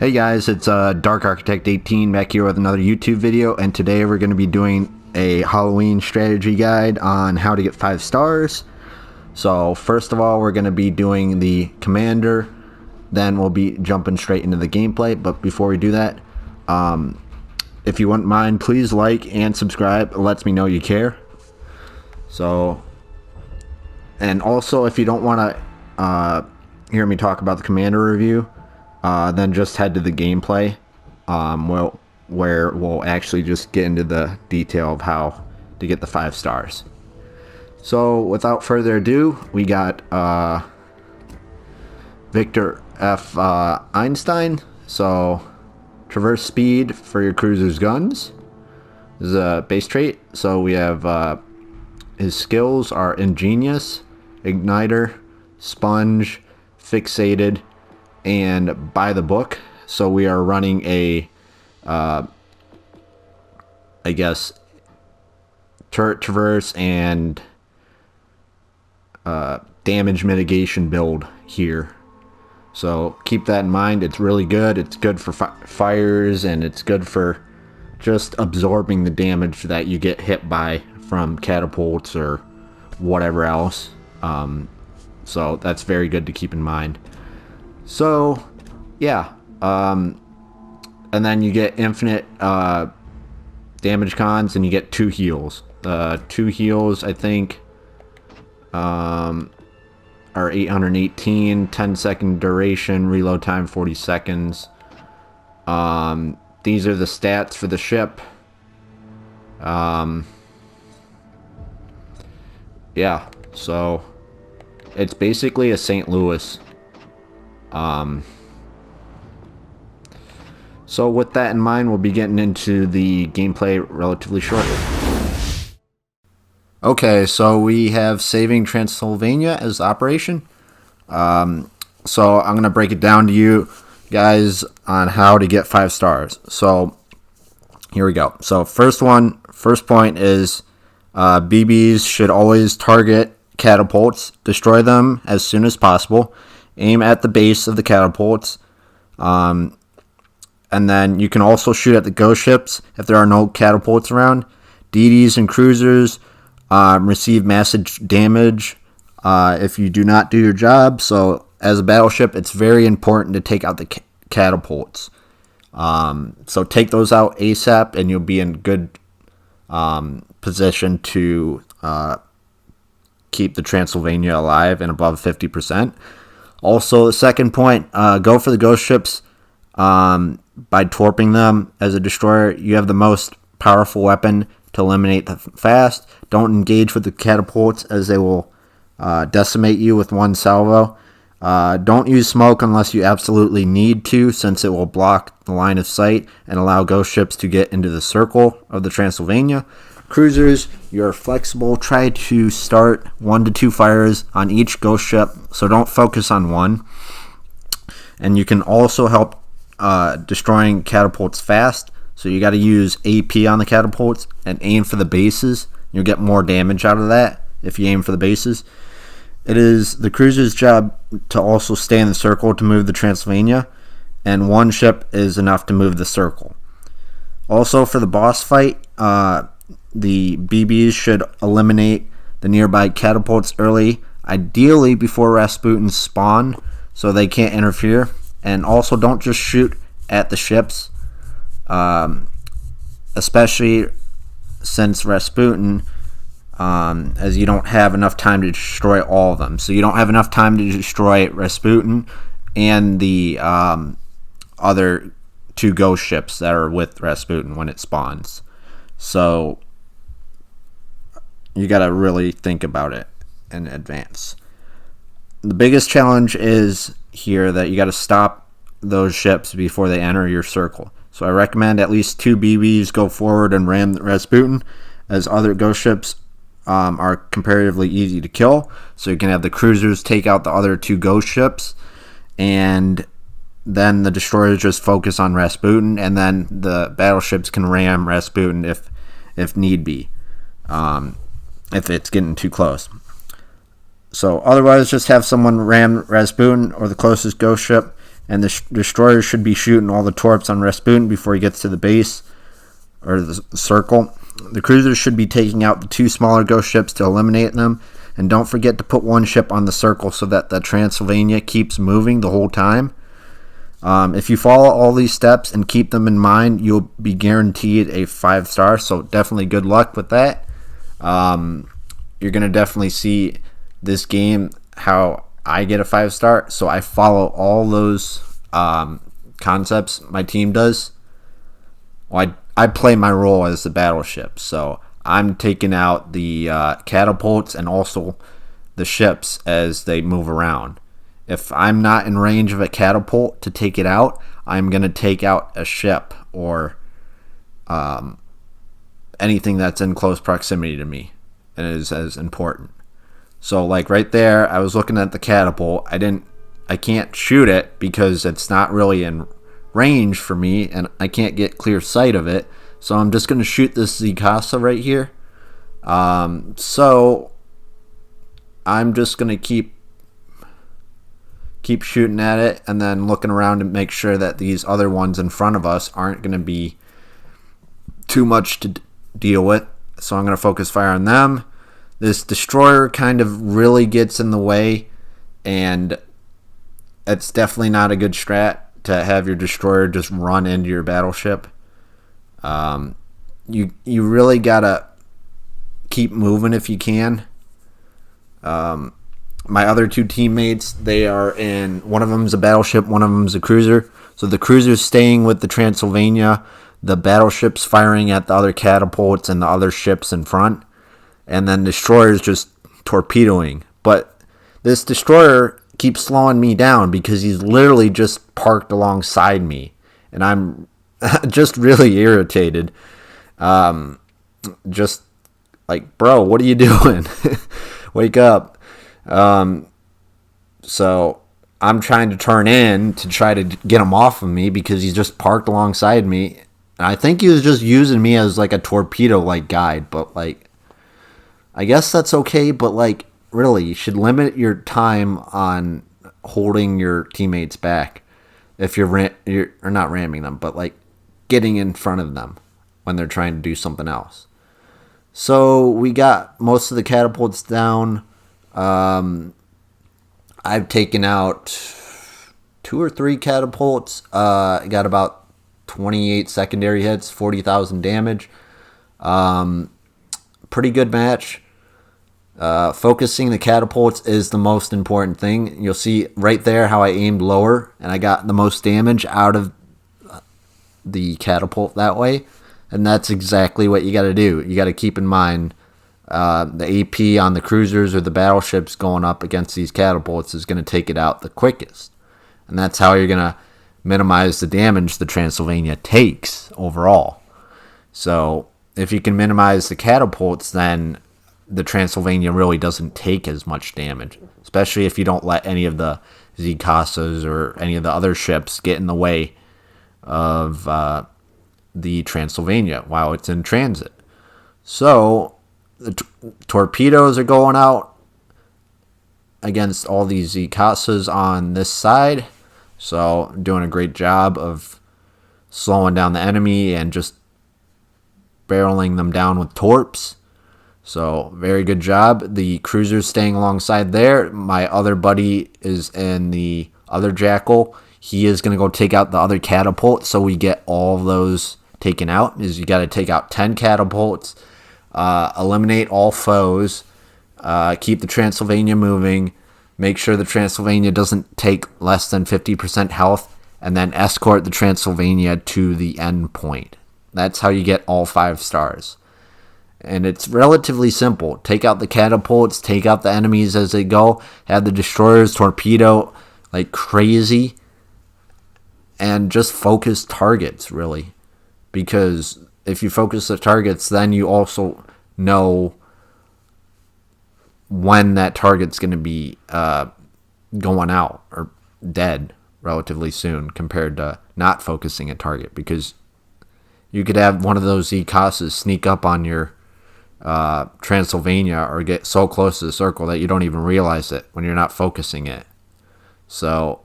Hey guys, it's Dark Architect 18 back here with another YouTube video, and today we're going to be doing a Halloween strategy guide on how to get 5 stars. So first of all, we're going to be doing the commander, then we'll be jumping straight into the gameplay. But before we do that, if you wouldn't mind, please like and subscribe. It lets me know you care. So, and also if you don't want to hear me talk about the commander review, then just head to the gameplay, where we'll actually just get into the detail of how to get the 5 stars. So without further ado, we got Victor F. Einstein. So traverse speed for your cruiser's guns is a base trait. So we have his skills are ingenious, igniter, sponge, fixated, and by the book. So we are running a I guess turret traverse and damage mitigation build here. So keep that in mind. It's really good. It's good for fires, and it's good for just absorbing the damage that you get hit by from catapults or whatever else. So that's very good to keep in mind. So, yeah, and then you get infinite damage cons, and you get 2 heals. 2 heals, I think, are 818, 10-second duration, reload time 40 seconds. These are the stats for the ship. Yeah, so it's basically a St. Louis. So with that in mind, we'll be getting into the gameplay relatively shortly. Okay, so we have Saving Transylvania as the operation. So I'm going to break it down to you guys on how to get 5 stars. So here we go. So first point is BBs should always target catapults, destroy them as soon as possible. Aim at the base of the catapults, and then you can also shoot at the ghost ships if there are no catapults around. DDs and cruisers receive massive damage if you do not do your job. So as a battleship, it's very important to take out the catapults. So take those out ASAP, and you'll be in good position to keep the Transylvania alive and above 50%. Also, the second point, go for the ghost ships by torping them. As a destroyer, you have the most powerful weapon to eliminate them fast. Don't engage with the catapults, as they will decimate you with 1 salvo. Don't use smoke unless you absolutely need to, since it will block the line of sight and allow ghost ships to get into the circle of the Transylvania. Cruisers, you're flexible. Try to start 1 to 2 fires on each ghost ship, so don't focus on one. And you can also help destroying catapults fast, so you got to use AP on the catapults and aim for the bases. You'll get more damage out of that if you aim for the bases. It is the cruiser's job to also stay in the circle to move the Transylvania, and 1 ship is enough to move the circle. Also, for the boss fight, the BBs should eliminate the nearby catapults early, ideally before Rasputin spawn, so they can't interfere. And also, don't just shoot at the ships, especially since Rasputin, as you don't have enough time to destroy all of them. So you don't have enough time to destroy Rasputin and the other 2 ghost ships that are with Rasputin when it spawns. So you got to really think about it in advance. The biggest challenge is here that you got to stop those ships before they enter your circle. So I recommend at least 2 BBs go forward and ram Rasputin, as other ghost ships are comparatively easy to kill. So you can have the cruisers take out the other 2 ghost ships, and then the destroyers just focus on Rasputin, and then the battleships can ram Rasputin if need be, if it's getting too close. So otherwise, just have someone ram Rasputin or the closest ghost ship, and the destroyer should be shooting all the torps on Rasputin before he gets to the base or the circle. The cruisers should be taking out the 2 smaller ghost ships to eliminate them, and don't forget to put 1 ship on the circle so that the Transylvania keeps moving the whole time. If you follow all these steps and keep them in mind, you'll be guaranteed a 5-star, so definitely good luck with that. You're going to definitely see this game how I get a 5-star, so I follow all those concepts my team does. Well, I play my role as the battleship, so I'm taking out the catapults and also the ships as they move around. If I'm not in range of a catapult to take it out, I'm going to take out a ship or anything that's in close proximity to me and is as important. So like right there, I was looking at the catapult. I can't shoot it because it's not really in range for me and I can't get clear sight of it. So I'm just going to shoot this Zikasa right here. So I'm just going to keep shooting at it and then looking around to make sure that these other ones in front of us aren't going to be too much to deal with. So I'm going to focus fire on them. This destroyer kind of really gets in the way, and it's definitely not a good strat to have your destroyer just run into your battleship. You really gotta keep moving if you can. My other 2 teammates, they are in, one of them's a battleship, one of them's a cruiser. So the cruiser's staying with the Transylvania, the battleship's firing at the other catapults and the other ships in front, and then destroyer's just torpedoing. But this destroyer keeps slowing me down because he's literally just parked alongside me, and I'm just really irritated. Just like, bro, what are you doing? Wake up. So I'm trying to turn in to try to get him off of me because he's just parked alongside me. And I think he was just using me as like a torpedo like guide, but like, I guess that's okay. But like, really, you should limit your time on holding your teammates back if you're not ramming them, but like getting in front of them when they're trying to do something else. So we got most of the catapults down. I've taken out 2 or 3 catapults. I got about 28 secondary hits, 40,000 damage. Pretty good match. Focusing the catapults is the most important thing. You'll see right there how I aimed lower and I got the most damage out of the catapult that way. And that's exactly what you got to do. You got to keep in mind the AP on the cruisers or the battleships going up against these catapults is going to take it out the quickest. And that's how you're going to minimize the damage the Transylvania takes overall. So if you can minimize the catapults, then the Transylvania really doesn't take as much damage, especially if you don't let any of the Zikasas or any of the other ships get in the way of the Transylvania while it's in transit. So the torpedoes are going out against all these Zikasas on this side. So doing a great job of slowing down the enemy and just barreling them down with torps. So very good job. The cruiser's staying alongside there. My other buddy is in the other jackal. He is going to go take out the other catapult, so we get all of those taken out. Is you got to take out 10 catapults, eliminate all foes, keep the Transylvania moving, make sure the Transylvania doesn't take less than 50% health, and then escort the Transylvania to the end point. That's how you get all 5 stars. And it's relatively simple. Take out the catapults, take out the enemies as they go, have the destroyers torpedo like crazy, and just focus targets, really. Because if you focus the targets, then you also know when that target's going to be going out or dead relatively soon compared to not focusing a target. Because you could have one of those Zikasas sneak up on your Transylvania or get so close to the circle that you don't even realize it when you're not focusing it. So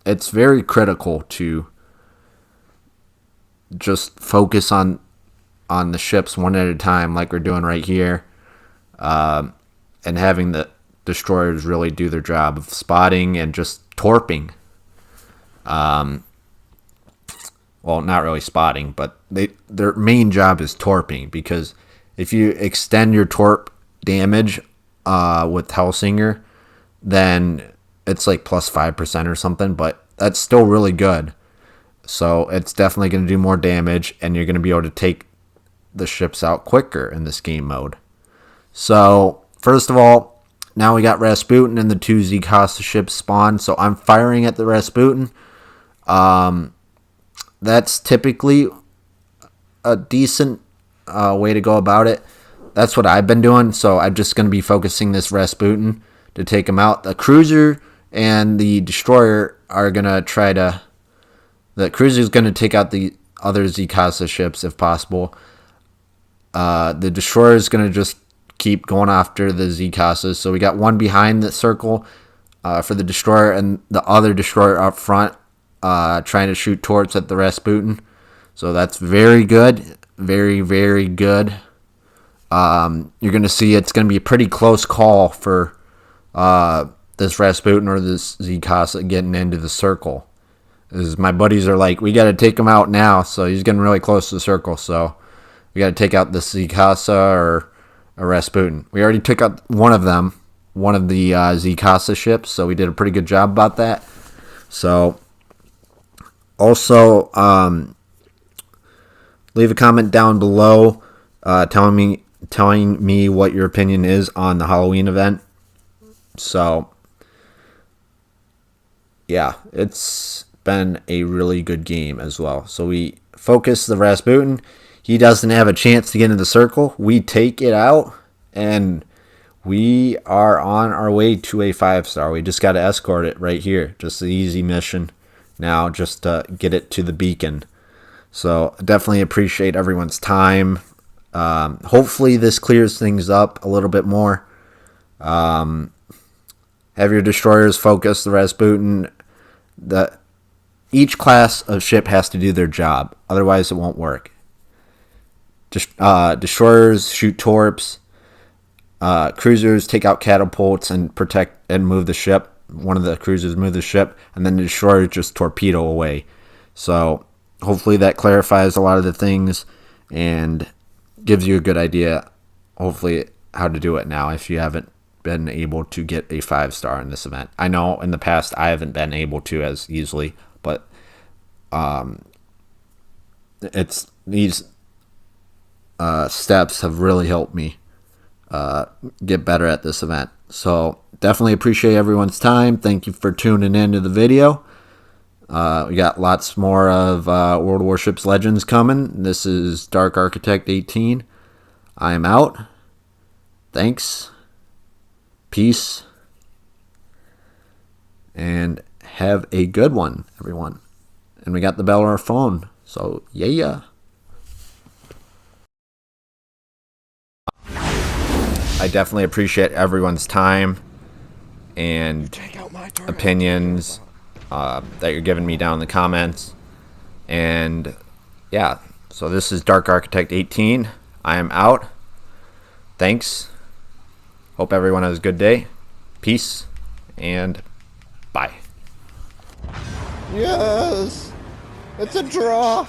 it's very critical to just focus on the ships one at a time, like we're doing right here, and having the destroyers really do their job of spotting and just torping. Well, not really spotting, but their main job is torping, because if you extend your torp damage with Hellsinger, then it's like plus 5% or something, but that's still really good. So it's definitely going to do more damage, and you're going to be able to take the ships out quicker in this game mode. So first of all, now we got Rasputin and the 2 Z-Costa ships spawned. So I'm firing at the Rasputin. That's typically a decent way to go about it. That's what I've been doing. So I'm just going to be focusing this Rasputin to take him out. The cruiser and the destroyer are going to try to... The cruiser is going to take out the other Z-Costa ships if possible. The destroyer is going to just keep going after the Z-Costas. So we got one behind the circle for the destroyer, and the other destroyer up front trying to shoot torps at the Rasputin. So that's very good. Very, very good. You're going to see it's going to be a pretty close call for this Rasputin or this Z-Costa getting into the circle. As my buddies are like, we got to take him out now. So he's getting really close to the circle. So we got to take out the Z-Costa or a Rasputin. We already took out one of them, one of the Z-Costa ships. So we did a pretty good job about that. So also, leave a comment down below telling me what your opinion is on the Halloween event. So yeah, it's been a really good game as well. So we focus the Rasputin. He doesn't have a chance to get into the circle. We take it out, and we are on our way to a 5-star. We just got to escort it right here. Just an easy mission now, just to get it to the beacon. So definitely appreciate everyone's time. Hopefully this clears things up a little bit more. Have your destroyers focus the Rasputin. Each class of ship has to do their job. Otherwise, it won't work. Destroyers shoot torps. Cruisers take out catapults and protect and move the ship. One of the cruisers move the ship, and then the destroyers just torpedo away. So hopefully that clarifies a lot of the things and gives you a good idea, hopefully, how to do it now if you haven't been able to get a 5-star in this event. I know in the past I haven't been able to as easily, but it's these steps have really helped me get better at this event. So definitely appreciate everyone's time. Thank you for tuning in to the video. We got lots more of World of Warships Legends coming. This is Dark Architect 18. I am out. Thanks. Peace. And have a good one, everyone. And we got the bell on our phone. So, yeah. I definitely appreciate everyone's time and opinions that you're giving me down in the comments. And yeah, so this is Dark Architect 18. I am out. Thanks. Hope everyone has a good day. Peace and bye. Yes! It's a draw!